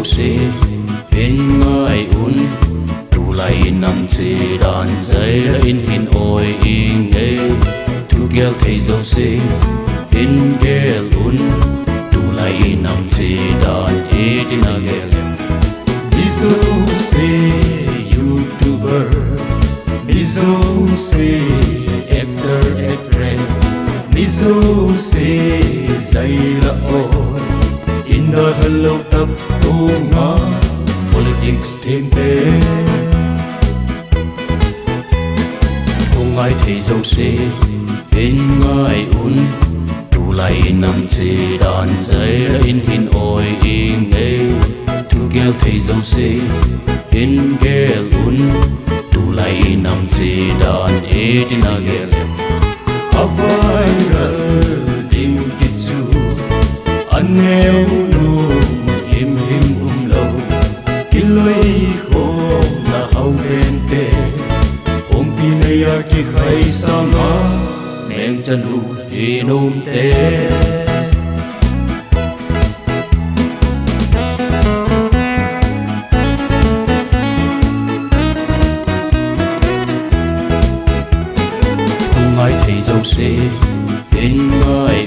JOUSE NGAI TULAI NAM CHEDAN JAILAA in HINOI TUGEL THEI JOUSE NAGEL TULAI NAM CHEDAN NAGEL MIJOUSE YouTuber MIJOUSE actor actress MIJOUSE JAILAA in the hello TAPKONG politics thêm thế Thungai THEI JOUSE NGAI TULAI NAM CHEDAN JAILAA in HINOI TUGEL THEI JOUSE NAGEL TULAI NAM CHEDAN NAGEL viral ding KICHU ANEO him lâu KILOI KHOM na HAOPU HOMPI naya KIKHAI sama MENGCHA HINOM Thungai THEI JOUSE NGAI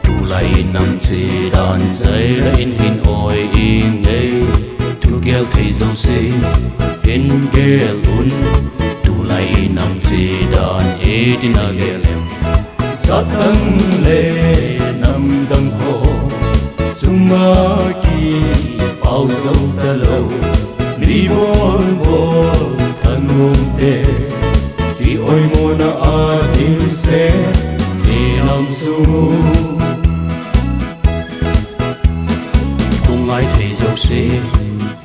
TULAI NAM CHEDAN JAILAA in HINOI TUGEL THEI JOUSE NAGEL TULAI NAM CHEDAN NAGEL Zatang le nam dang ho Chunga ki pau zau TALOU Ni bol thanum te Ti oi mo na ating se Inam sungu Thungai THEI JOUSE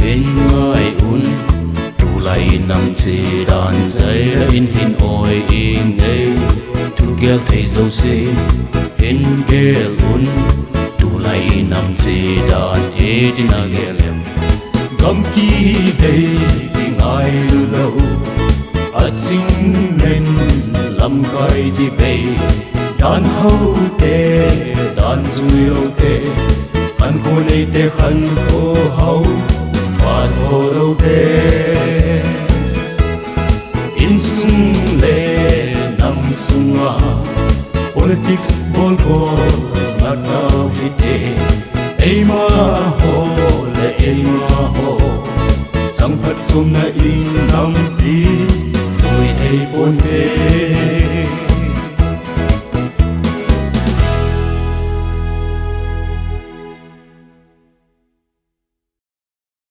NGAI TULAI NAM CHEDAN JAILAA in HINOI TUGEL THEI JOUSE NAGEL TULAI NAM CHEDAN NAGEL Gamki dei ngai lu lâu Ching men lam kai di bay Dan hau te dan zui lo te Kan ko nei te kan ko hau Pat ho lo te In sung le nam sunga Politics bol ko ngataw hite Ei ma ho le ei ma ho Sang phat sum na in nam pi Hãy subscribe cho kênh Ghiền Mì Gõ để không bỏ lỡ